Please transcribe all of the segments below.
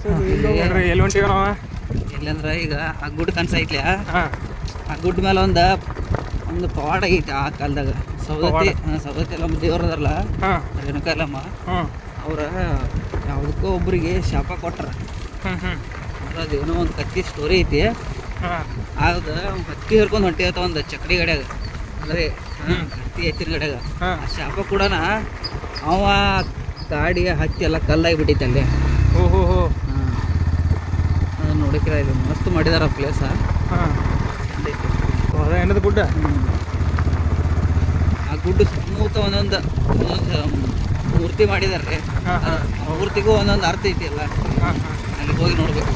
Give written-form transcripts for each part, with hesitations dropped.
ಎಲ್ಲಿ ಹೊಂಟಿವ ನಾವು ಇಲ್ಲಂದ್ರೆ ಈಗ ಆ ಗುಡ್ ಕನ್ಸೈತ್ಲ ಆ ಗುಡ್ ಮೇಲೆ ಒಂದು ಪವಾಡ ಐತಿ ಆ ಕಾಲದಾಗ ಸವದತ್ತಿ ಎಲ್ಲಮ್ಮ ದೇವ್ರದಾರಲ್ಲ ರೇಣುಕಾ ಎಲ್ಲಮ್ಮ ಅವ್ರ ಯಾವುದಕ್ಕೋ ಒಬ್ರಿಗೆ ಶಾಪ ಕೊಟ್ರ ಅದೇನೋ ಒಂದು ಕತ್ತಿ ಸ್ಟೋರಿ ಐತಿ ಆದ ಹತ್ತಿ ಹರ್ಕೊಂಡು ಹೊಂಟಿಯತ್ತ ಒಂದು ಚಕ್ಡಿ ಗಡ್ಯಾಗ ಅಂದ್ರೆ ಹತ್ತಿ ಎತ್ತಿನ ಗಡ್ಯಾಗ ಆ ಶಾಪ ಕೂಡ ಅವ ಗಾಡಿ ಹತ್ತಿ ಎಲ್ಲ ಕಲ್ಲಾಗಿ ಬಿಟ್ಟೈತೆ ಅಲ್ಲಿ ಅದನ್ನ ನೋಡಿಕ್ರ ಇಲ್ಲಿ ಮಸ್ತ್ ಮಾಡಿದಾರ ಪ್ಲೇಸ ಏನದು ಗುಡ್ಡ ಆ ಗುಡ್ಡ ಸುತ್ತಮುತ್ತ ಒಂದೊಂದು ಮೂರ್ತಿ ಮಾಡಿದಾರೆ ಮೂರ್ತಿಗೂ ಒಂದೊಂದು ಅರ್ಥ ಐತಿ ಅಲ್ಲ ಅಲ್ಲಿ ಹೋಗಿ ನೋಡ್ಬೇಕು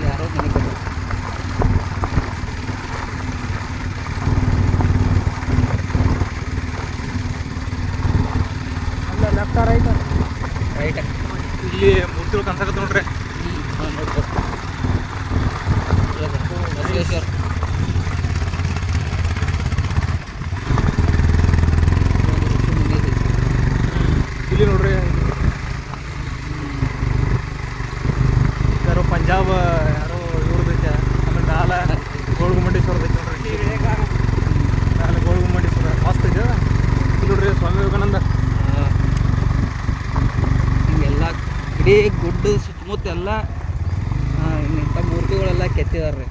ಯಾರೋ ಮನೆ ಬಂದ ಅಲ್ಲ ಲೆಫ್ಟ್ ರೈಟ್ ರೈಟ್ ಇಲ್ಲಿ ಮೂರ್ತಿಗಳು ಕಾಣಿಸಕತ್ತ ನೋಡ್ರಿ ನೋಡ್ಬೋದು ಬಸವೇಶ್ವರ ಇಲ್ಲಿ ನೋಡ್ರಿ ಯಾರೋ ಪಂಜಾಬ್ ಯಾರೋ ಇವ್ರದೈತೆ ಆಮೇಲೆ ನಾಲ ಗೋಳ್ಗುಮಂಡೇಶ್ವರದ ಐತೆ ನೋಡ್ರಿ ನಾಳೆ ಗೋಳ್ಗುಮಂಡೇಶ್ವರ ಮಸ್ತ್ ಐತೆ ಇಲ್ಲಿ ನೋಡ್ರಿ ಸ್ವಾಮಿ ವಿವೇಕಾನಂದ ಹಿಂಗೆಲ್ಲ ಇಡೀ ಗುಡ್ಡ ಸುತ್ತಮುತ್ತ ಎಲ್ಲ ಇಂಥ ಮೂರ್ತಿಗಳೆಲ್ಲ ಕೆತ್ತಿದಾರ್ರಿ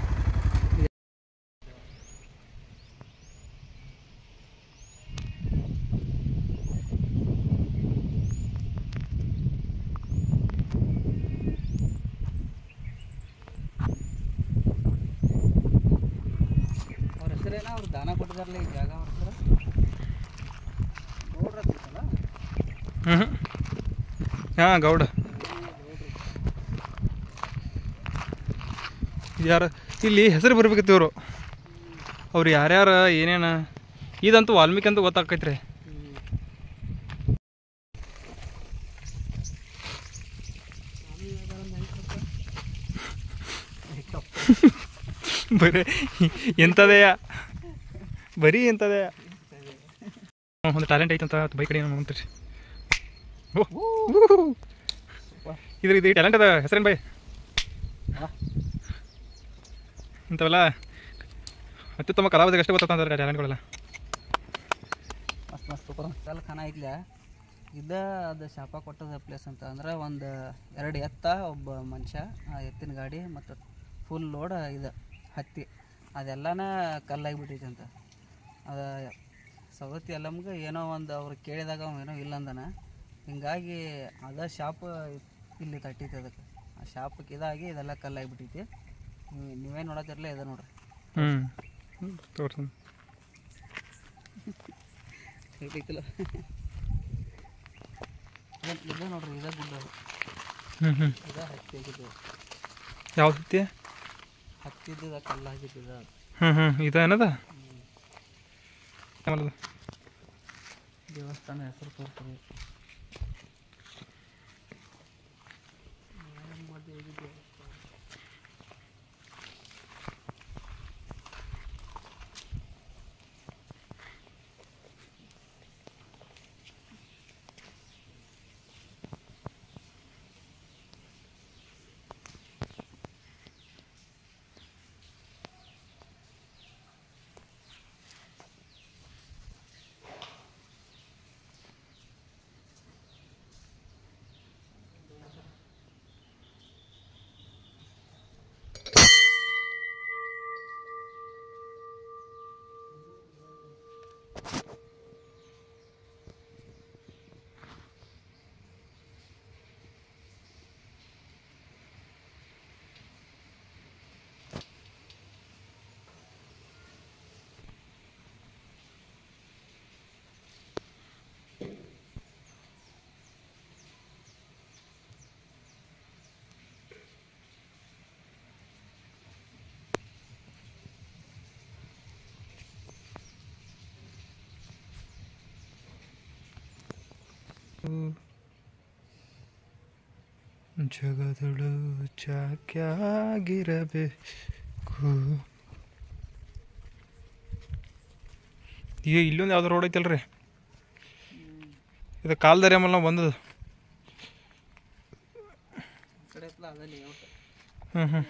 ಅವ್ರ ಹೆಸರೇನ ಅವ್ರು ದಾನ ಕೊಟ್ಟಿದಾರಲ್ಲ ಈ ಜಾಗ ಅವ್ರ ಹೆಸರು ನೋಡ್ರಲ್ಲ ಹಾಂ ಗೌಡ ಯಾರು ಇಲ್ಲಿ ಹೆಸರು ಬರ್ಬೇಕಿತ್ತು ಇವರು ಅವ್ರು ಯಾರ್ಯಾರು ಏನೇನು ಇದಂತೂ ವಾಲ್ಮೀಕಿ ಅಂತ ಗೊತ್ತಾಕೈತ್ರಿ ಬರೀ ಎಂಥದೆಯ ಬರೀ ಎಂಥದೆಯ ಒಂದು ಟ್ಯಾಲೆಂಟ್ ಐತಂತ ಬೈ ಕಡೆ ಏನೋ ಅಂತೀರಿ ಇದು ಟ್ಯಾಲೆಂಟ್ ಅದ ಹೆಸರೇನು ಬೈ ಇಂಥವೆಲ್ಲ ಅತ್ಯುತ್ತಮ ಕಲಾವಿದರಿಗೆ ಅಷ್ಟೇ ಗೊತ್ತಾಗ್ತಂದ್ರೆ ಟ್ಯಾಲೆಂಟ್ಗಳೆಲ್ಲ ಮಸ್ತ್ ಮಸ್ತ್ ಸೂಪರ್ ಖಾನ ಐತ್ಲ ಅದು ಶಾಪ ಕೊಟ್ಟದ ಪ್ಲೇಸ್ ಅಂತ ಅಂದ್ರೆ ಒಂದು 2 ಎತ್ತ ಒಬ್ಬ ಮನುಷ್ಯ ಆ ಎತ್ತಿನ ಗಾಡಿ ಮತ್ತು ಫುಲ್ ಲೋಡ್ ಇದು ಹತ್ತಿ ಅದೆಲ್ಲನ ಕಲ್ಲಾಗಿಬಿಟ್ಟೈತೆ ಅಂತ ಅದು ಸವದತ್ತಿ ಎಲ್ಲಮ್ಗೆ ಏನೋ ಒಂದು ಅವ್ರು ಕೇಳಿದಾಗ ಏನೋ ಇಲ್ಲ ಅಂದನ ಹಿಂಗಾಗಿ ಅದ ಶಾಪ ಇಲ್ಲಿ ತಟ್ಟೈತೆ ಅದಕ್ಕೆ ಆ ಶಾಪಕ್ಕೆ ಇದಾಗಿ ಇದೆಲ್ಲ ಕಲ್ಲಾಗಿಬಿಟ್ಟೈತಿ ನೀವೇ ನೋಡತ್ತಿರಲ್ಲ ಇದೆ ನೋಡ್ರಿ ತೋರ್ಸ ಹೇಳ್ಬೇಕಿಲ್ಲ ಇದೆ ನೋಡ್ರಿ ಇದ ಗುಡ್ಡ ಇದ ಹತ್ತಿ ಆಗಿದ್ದು ಯಾವ ಹತ್ತಿ ಹತ್ತಿದ್ದ ಕಲ್ಲಾಗಿದ್ದ ಇದೇನದ ದೇವಸ್ಥಾನ ಹೆಸರು ತೋರಿಸ್ರಿ ಜಗದಳು ಚಾಕ್ಯಾಗಿರಬೇ ಈಗ ಇಲ್ಲೊಂದು ಯಾವ್ದು ರೋಡ್ ಐತಲ್ರಿ, ಇದು ಕಾಲ್ದಾರಿ ಆಮೇಲೆ ನಾವು ಬಂದದ್ದು. ಹ್ಞೂ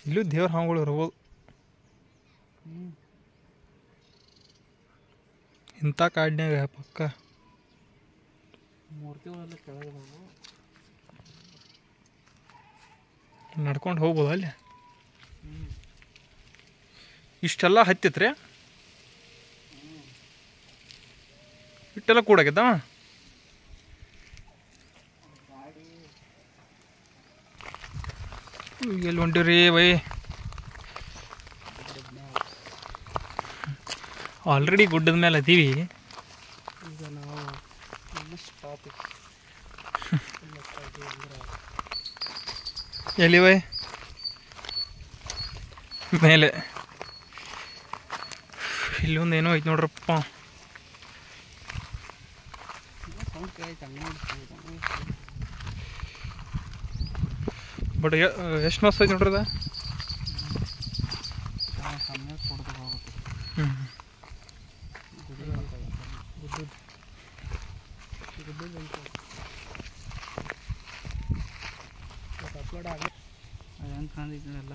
ಇಲ್ಲೂ ದೇವ್ರ ಹಾವುಗಳು ಇರ್ಬೋದು. ಇಂಥ ಕಾಡಿನಾಗ ಪಕ್ಕ ಮೂರ್ತಿಗಳೆಲ್ಲ ಕೆಳಗೆ ನಡ್ಕೊಂಡು ಹೋಗ್ಬೋದು ಅಲ್ಲಿ. ಇಷ್ಟೆಲ್ಲ ಹತ್ತಿತ್ರಿ, ಇಷ್ಟೆಲ್ಲ ಕೂಡಾಗಿದ್ದಾವ. ಎಲ್ಲಿ ಹೊಂಟಿವ್ರಿ ಬೈ? ಆಲ್ರೆಡಿ ಗುಡ್ಡದ ಮೇಲೆ ಅದೀವಿ. ಈಗ ನಾವು ಸ್ಟಾಪ್ ಎಲ್ಲಿ ಬೈ? ಮೇಲೆ ಇಲ್ಲೊಂದು ಏನೋ ಐತೆ ನೋಡ್ರಪ್ಪ. ಬಟ್ ಎಷ್ಟು ಮಸ್ತ್ ಐತೆ ನೋಡ್ರಿ ಅದ. ಅಪ್ಲೋಡ್ ಆಗಿ ಹೆಂಗೆ ಕಾಣಿಲ್ಲ.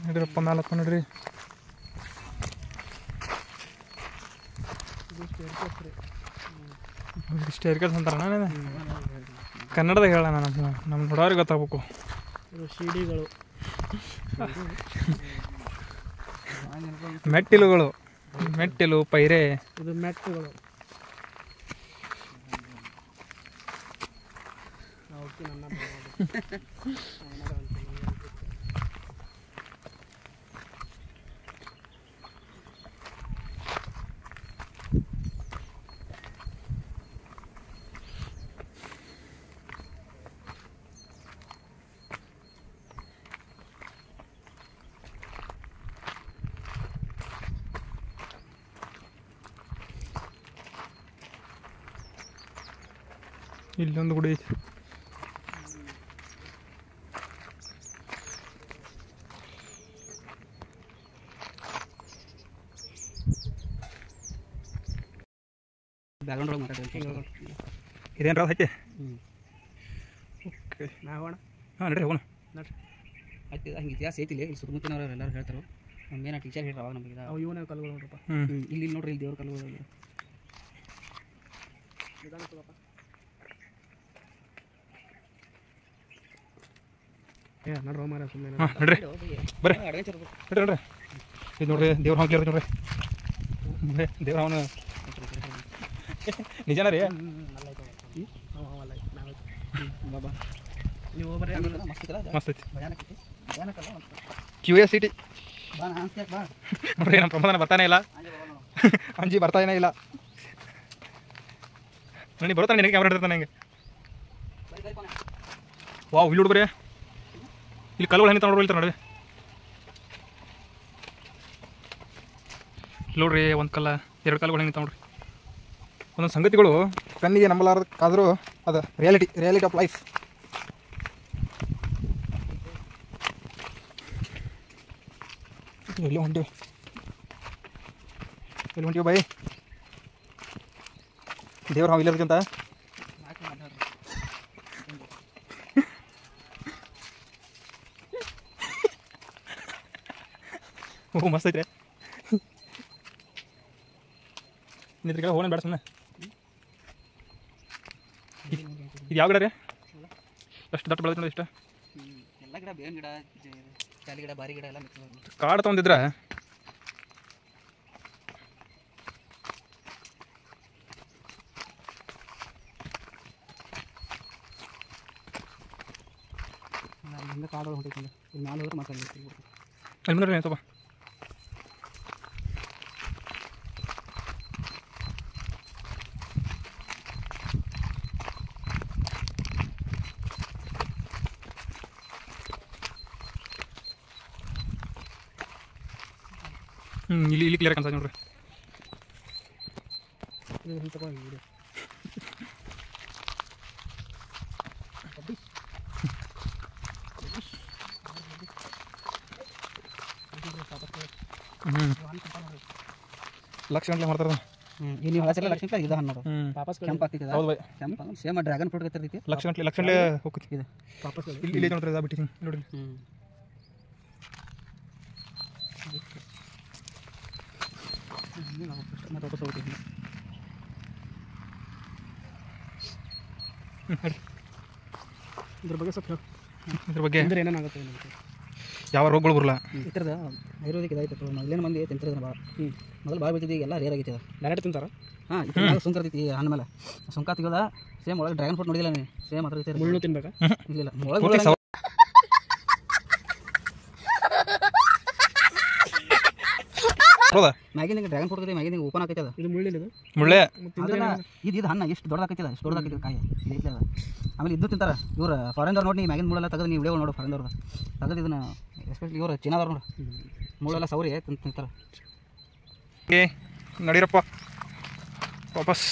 ನೋಡ್ರಪ್ಪ ನಾಲ್ಕು ನೋಡ್ರಿ. ಸ್ಟೇರ್ಕೇಸ್ ಅಂತಾರಣ್ಣ, ಕನ್ನಡದಾಗ ಹೇಳೋಣ, ನಮ್ಮ ನೋಡೋರಿಗೆ ಗೊತ್ತಾಗಬೇಕು. ಸಿಡಿಗಳು, ಮೆಟ್ಟಿಲುಗಳು, ಮೆಟ್ಟಿಲು ಪೈರೆ, ಇದು ಮೆಟ್ಟುಗಳು. ಇಲ್ಲೊಂದು ಗುಡಿ ಐತಿ. ಇದೇನು ಐತೆ? ಓಕೆ, ನಾವೋಣ. ಹಾಂ ನಡ್ರಿ ಹೋಗೋಣ. ನೋಡ್ರಿ ಆಯ್ತು, ಹಂಗೆ ಇತಿಹಾಸ ಐತಿಲ್ಲ. ಇಲ್ಲಿ ಸುತ್ತಮುತ್ತಿನವ್ರು ಎಲ್ಲರೂ ಹೇಳ್ತಾರೆ. ನಮ್ಗೇನ ಟೀಚರ್ ಹೇಳ್ರಿ ಅವಾಗ ನಮಗೆ ಅವು ಇವನೇ ಕಲ್ಗಳು ನೋಡ್ರಪ್ಪ. ಇಲ್ಲಿ ನೋಡ್ರಿ, ಇಲ್ಲಿ ದೇವ್ರ ಕಲ್ಗಳು. ನೋಡ್ರಿ ಮಾರ ಸುಮ್ಮನೆ. ಹಾಂ ನಡ್ರಿ ಬರ್ರಿ, ನಡ್ರಿ ನೋಡ್ರಿ. ಇದು ನೋಡ್ರಿ ದೇವ್ರ ಹಾಕಿ ನೋಡ್ರಿ. ದೇವ್ರ ಅವನು ನಿಜನ ರೀ. ಮಸ್ತ್ ಐತಿ. ಕ್ಯೂರಿಯಾಸಿಟಿ ನೋಡ್ರಿ, ನಮ್ಮ ಪ್ರಮಾಣ ಬರ್ತಾನೆ ಇಲ್ಲ. ಅಂಜಿ ಬರ್ತಾನೇ ಇಲ್ಲ. ನನಗೆ ಬರ್ತಾನೆ, ನಿನಗೆ ಕ್ಯಾಮ್ರಾ ಹಿಡ್ತಾನೆ ಹೆಂಗೆ. ವಾವ್, ಇಲ್ಲಿ ನೋಡ್ರಿ, ಇಲ್ಲಿ ಕಲ್ಲುಗಳು ಹೆಂಗೆ ನೋಡ್ರಿ, ಇಲ್ಲಿ ನೋಡಿ ನೋಡ್ರಿ. ಒಂದು ಕಲ್ಲ, ಎರಡು ಕಲ್ಲುಗಳು ಹೆಂಗೆ ನೋಡ್ರಿ. ಒಂದೊಂದು ಸಂಗತಿಗಳು ಕಣ್ಣಿಗೆ ನಂಬಲಾರ್ದಕ್ಕಾದರೂ ಅದು ರಿಯಾಲಿಟಿ ಆಫ್ ಲೈಫ್. ಎಲ್ಲಿ ಹೊಂಟಿವಿ ಬೈ? ದೇವ್ರ ಹಾವು ಇಲ್ಲದಕ್ಕಿಂತ ಓ ಮಸ್ತ್ ಐತೆ. ನಿಂತ್ರಿಗೆಲ್ಲ ಹೋಗೋಣ ಬೇಡ ಸುಮ್ಮನೆ. ಇದು ಯಾವ ಗಿಡ ರೀ? ಎಷ್ಟು ದಟ್ಟ ಬೆಳೆದ ನೋಡಿ. ಇಷ್ಟ ಎಲ್ಲ ಗಿಡ, ಬೇವಿನ ಗಿಡ, ಚಾಲಿ ಗಿಡ, ಬಾರಿ ಗಿಡ ಎಲ್ಲ ಕಾಡು ತೊಗೊಂಡಿದ್ರ ಹಿಂಗೆ ಕಾಡು ಹೊಂಟೈತಂದ್ರೆ ಇಲ್ಲಿ ಮ್ಯಾಲೆ ಹೋದ್ರೆ ಮತ್ತೆ ಅಲ್ಲಿ ಮುಂದೆ ಸ್ವಲ್ಪ ಇಲ್ಲಿ ಕ್ಲಿಯರ್ ಕಾಣಿಸ್ತದೆ ನೋಡ್ರಿ. ಲಕ್ಷ ಗಂಟೆ ಮಾಡ್ತಾರ. ನೀವು ಹಳಸಲ್ಲ ಲಕ್ಷ ಗಂಟೆ ಇದು ಹಣ್ಣು ಕೆಂಪು ಆಗ್ತಿದೆ. ಹೌದು ಬೈ, ಕೆಂಪು ಸೇಮ್ ಡ್ರ್ಯಾಗನ್ ಫ್ರೂಟ್ ಗತ್ತೈತಿ. ಲಕ್ಷ ಗಂಟೆ ಹೋಗ್ತಿ ಇದು ಇಲ್ಲಿ ನೋಡ್ರಿ ಅದ ಬಿಟ್ಟಿನಿ ನೋಡ್ರಿ. ವಾಪಸ್ ಹೋಗ್ತೀವಿ. ಇದ್ರ ಬಗ್ಗೆ ಸ್ವಲ್ಪ ಇದ್ರ ಬಗ್ಗೆ ಅಂದ್ರೆ ಏನೇನಾಗುತ್ತೆ ಯಾವ ರೋಗಗಳು ಬರಲ್ಲ. ಈ ಥರದ ಆಯುರ್ವೇದಿಕ್ ಇದಾಯ್ತು. ಮೊದಲೇನು ಮಂದಿ ತಿಂತಿರೋದು ಭಾಳ, ಮೊದಲು ಭಾಳ ಬೀಳ್ತಿದ್ದು, ಎಲ್ಲ ರೇರ್ ಆಗೈತೆ. ಡೈರೆಕ್ಟ್ ತಿಂತಾರ. ಹಾಂ, ಇದು ಸುಂಕ ಇರ್ತೈತಿ ಹಣ್ಣು ಮೇಲೆ. ಸುಂಕ ತೆಗೋದ ಸೇಮ್ ಒಳಗೆ ಡ್ರ್ಯಾಗನ್ ಫ್ರೂಟ್ ನೋಡಿಲ್ಲ ನೀವು, ಸೇಮ್ ಅದ್ರ ರೀತಿ ಮುಳ್ಳು ತಿನ್ಬೇಕಾ? ಇಲ್ಲ, ಒಳಗೆ ಮ್ಯಾಗಿನ ಡ್ರ್ಯಾಗನ್ ಫ್ರೂಟ್ ಮ್ಯಾಗಿನ ಓಪನ್ ಆಕೈತೆ. ಅದು ಇದು ಮುಳ್ಳಿನ ಮುಳ್ಳೆ ಇದು ಹಣ್ಣು ಎಷ್ಟು ದೊಡ್ಡದಾಕೈತೆ, ಅಷ್ಟು ದೊಡ್ಡದಾಕೈತೆ ಕಾಯಿ ಇದೈತೆ ಅದು. ಆಮೇಲೆ ಇದು ತಿಂತಾರೆ ಇವ್ರು ಫಾರಿನ್ದವ್ರು. ನೋಡಿ ಮ್ಯಾಗಿನ ಮುಳ್ಳೆಲ್ಲ ತೆಗೆದು ನೀವು ವಿಡಿಯೋ ನೋಡು, ಫಾರಿನ್ದವ್ರು ತೆಗೆದು ಇದನ್ನು ಎಸ್ಪೆಷಲಿ ಇವರು ಚೀನಾದವ್ರು ನೋಡಿ ಮುಳ್ಳೆಲ್ಲ ಸೌರಿ ತಿಂತಾರೆ. ನಡೀರಪ್ಪ ವಾಪಸ್.